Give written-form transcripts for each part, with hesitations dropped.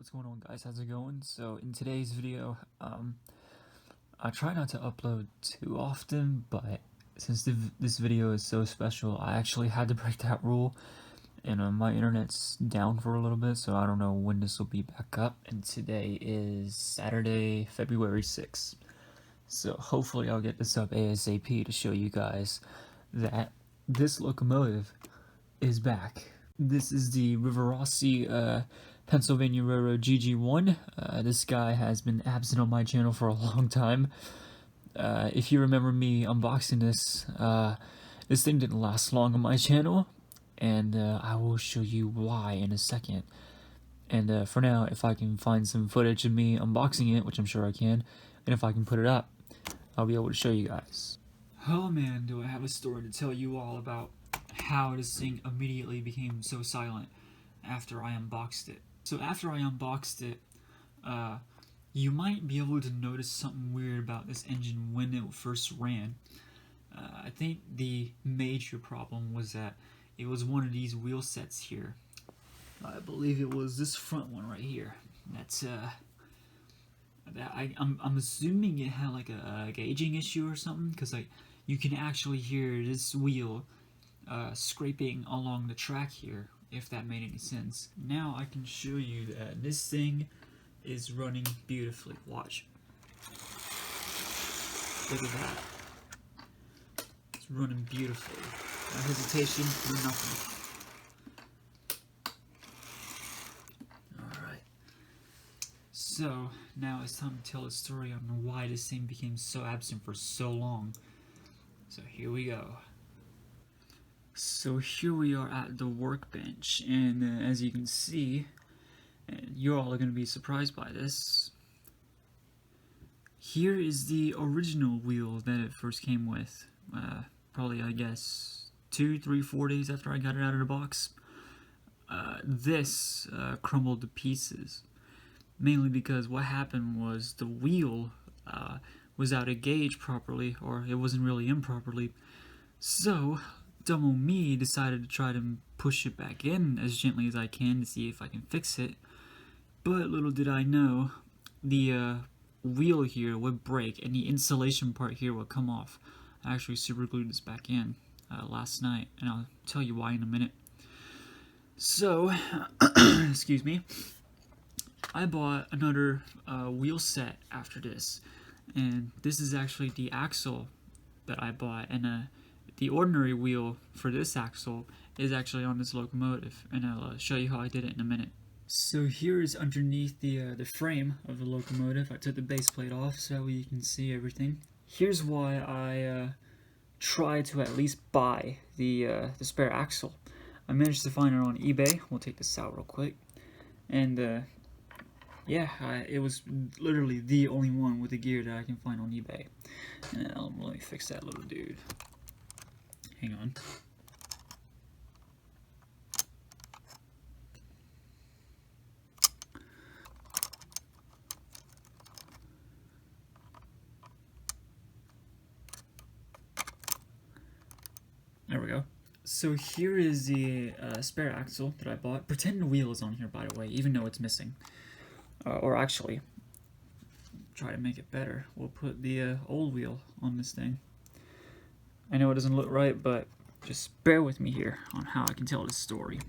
What's going on, guys? How's it going? So in today's video, I try not to upload too often, but since this video is so special, I actually had to break that rule, and my internet's down for a little bit, so I don't know when this will be back up. And today is Saturday, February 6th, so hopefully I'll get this up ASAP to show you guys that this locomotive is back. This is the Rivarossi Pennsylvania Railroad GG1. This guy has been absent on my channel for a long time. If you remember me unboxing this, this thing didn't last long on my channel, and I will show you why in a second. And for now, if I can find some footage of me unboxing it, which I'm sure I can, and if I can put it up, I'll be able to show you guys. Oh man, do I have a story to tell you all about how this thing immediately became so silent after I unboxed it. So after I unboxed it, you might be able to notice something weird about this engine when it first ran. I think the major problem was that it was one of these wheel sets here. I believe it was this front one right here. That's I'm assuming it had like a gauging issue or something, because like you can actually hear this wheel scraping along the track here, if that made any sense. Now I can show you that this thing is running beautifully. Watch. Look at that. It's running beautifully. No hesitation, no nothing. Alright. So, now it's time to tell a story on why this thing became so absent for so long. So here we go. So here we are at the workbench, and as you can see, and you all are going to be surprised by this, here is the original wheel that it first came with, probably I guess 2, 3, 4 days after I got it out of the box. This crumbled to pieces, mainly because what happened was the wheel was out of gauge properly, or it wasn't really in properly, so dumb old me decided to try to push it back in as gently as I can to see if I can fix it. But little did I know, the wheel here would break and the insulation part here would come off. I actually super glued this back in last night, and I'll tell you why in a minute. So, excuse me, I bought another wheel set after this, and this is actually the axle that I bought, and the ordinary wheel for this axle is actually on this locomotive, and I'll show you how I did it in a minute. So here is underneath the frame of the locomotive. I took the base plate off so you can see everything. Here's why I tried to at least buy the spare axle. I managed to find it on eBay. We'll take this out real quick. And yeah, it was literally the only one with the gear that I can find on eBay. And let me fix that little dude. Hang on. There we go. So here is the spare axle that I bought. Pretend the wheel is on here, by the way, even though it's missing. Or actually, try to make it better. We'll put the old wheel on this thing. I know it doesn't look right, but just bear with me here on how I can tell this story.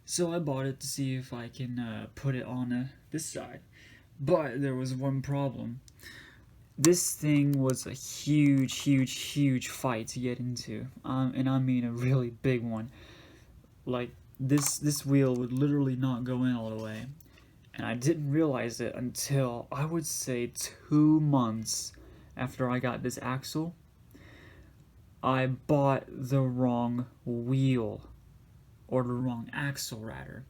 So I bought it to see if I can put it on this side, but there was one problem. This thing was a huge fight to get into, and I mean a really big one. Like, this wheel would literally not go in all the way, and I didn't realize it until, I would say, 2 months after I got this axle. I bought the wrong wheel, or the wrong axle rather.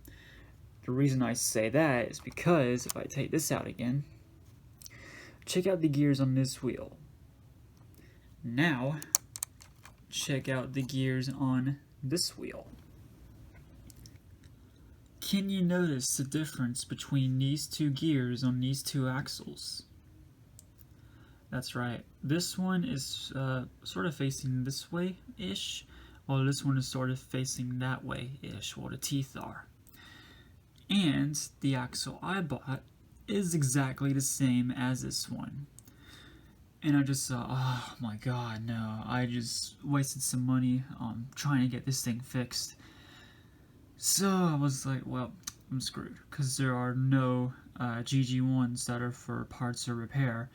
The reason I say that is because if I take this out again, check out the gears on this wheel. Now, check out the gears on this wheel. Can you notice the difference between these two gears on these two axles? That's right, this one is sort of facing this way-ish, while this one is sort of facing that way-ish, where the teeth are. And the axle I bought is exactly the same as this one. And I just thought, oh my god, no, I just wasted some money on trying to get this thing fixed. So I was like, well, I'm screwed, because there are no GG1s that are for parts or repair,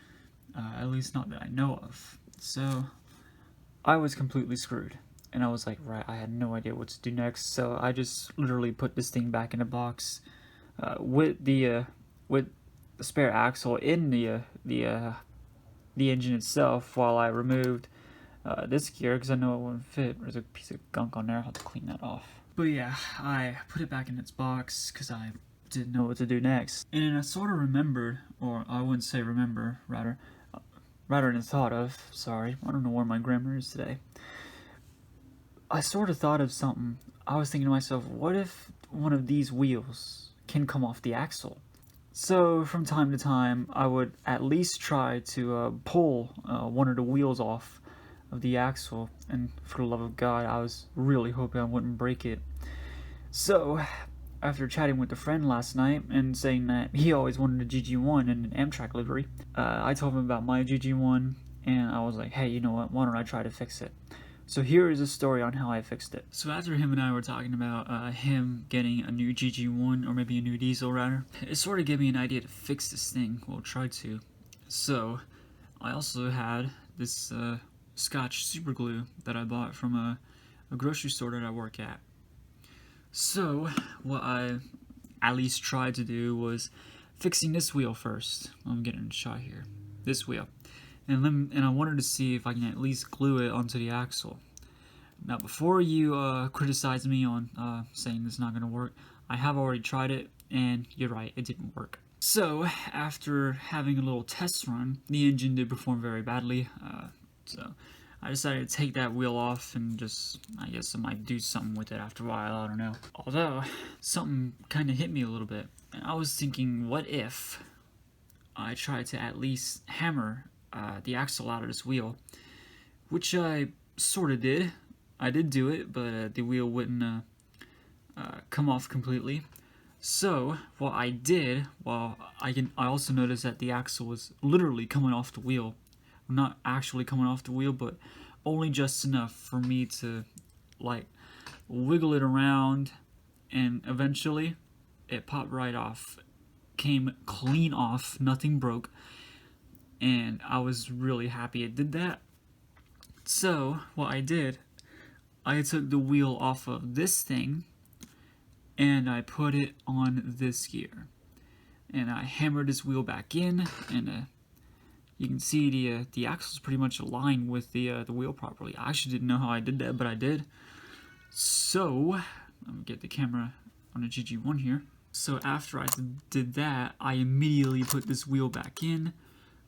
at least not that I know of. So I was completely screwed, and I was like, right, I had no idea what to do next, so I just literally put this thing back in a box with the spare axle in the engine itself, while I removed this gear because I know it wouldn't fit. There's a piece of gunk on there. I'll have to clean that off. But yeah, I put it back in its box because I didn't know what to do next. And then I sort of remembered, or I wouldn't say remember, rather than thought of, sorry, I don't know where my grammar is today. I sort of thought of something. I was thinking to myself, what if one of these wheels can come off the axle? So from time to time, I would at least try to pull one of the wheels off of the axle, and for the love of God, I was really hoping I wouldn't break it. So, after chatting with a friend last night and saying that he always wanted a GG1 and an Amtrak livery, I told him about my GG1, and I was like, hey, you know what, why don't I try to fix it? So here is a story on how I fixed it. So after him and I were talking about him getting a new GG1, or maybe a new diesel rather, it sort of gave me an idea to fix this thing, well, try to. So, I also had this Scotch super glue that I bought from a grocery store that I work at. So what I at least tried to do was fixing this wheel first. I'm getting a shot here. This wheel. And I wanted to see if I can at least glue it onto the axle. Now before you criticize me on saying this is not going to work, I have already tried it, and you're right, it didn't work. So after having a little test run, the engine did perform very badly. So I decided to take that wheel off and just, I guess I might do something with it after a while, I don't know. Although, something kind of hit me a little bit. And I was thinking, what if I tried to at least hammer the axle out of this wheel? Which I sort of did. I did do it, but the wheel wouldn't come off completely. So, what I did, I also noticed that the axle was literally coming off the wheel. Not actually coming off the wheel, but only just enough for me to like wiggle it around, and eventually it popped right off, came clean off, nothing broke, and I was really happy it did that. So what I did, I took the wheel off of this thing and I put it on this gear, and I hammered this wheel back in, and you can see the axle's pretty much aligned with the wheel properly. I actually didn't know how I did that, but I did. So, let me get the camera on a GG1 here. So after I did that, I immediately put this wheel back in,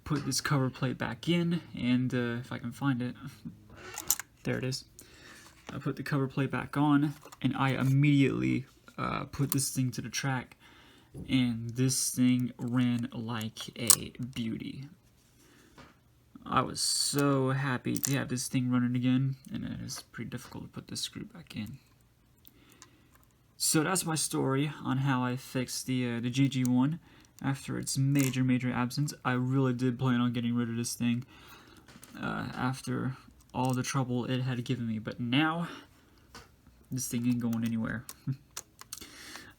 put this cover plate back in, and if I can find it, there it is. I put the cover plate back on, and I immediately put this thing to the track, and this thing ran like a beauty. I was so happy to have this thing running again, and it is pretty difficult to put this screw back in. So that's my story on how I fixed the GG1 after its major absence. I really did plan on getting rid of this thing after all the trouble it had given me, but now this thing ain't going anywhere.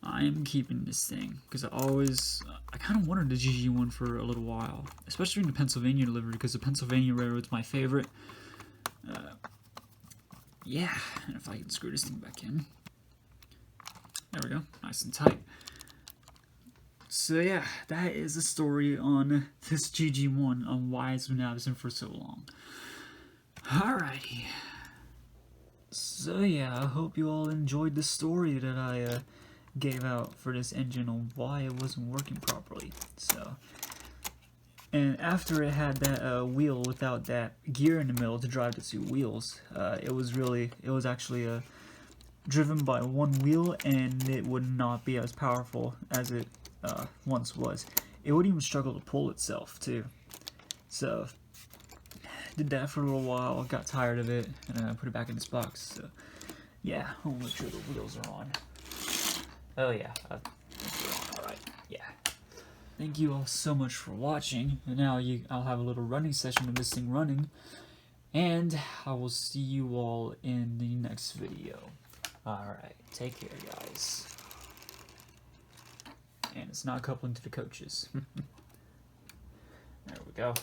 I am keeping this thing because I kind of wanted the GG1 for a little while, especially in the Pennsylvania delivery, because the Pennsylvania Railroad's my favorite. Yeah, and if I can screw this thing back in. There we go, nice and tight. So yeah, that is the story on this GG1, on why it's been absent for so long. Alrighty. So yeah, I hope you all enjoyed the story that I gave out for this engine on why it wasn't working properly. So, and after it had that wheel without that gear in the middle to drive the two wheels, it was actually driven by one wheel, and it would not be as powerful as it once was. It would even struggle to pull itself too. So did that for a little while, got tired of it, and I put it back in its box. So yeah, I'll make sure the wheels are on. Oh yeah, yeah. Thank you all so much for watching. And now I'll have a little running session of missing running. And I will see you all in the next video. Alright, take care, guys. And it's not coupling to the coaches. There we go.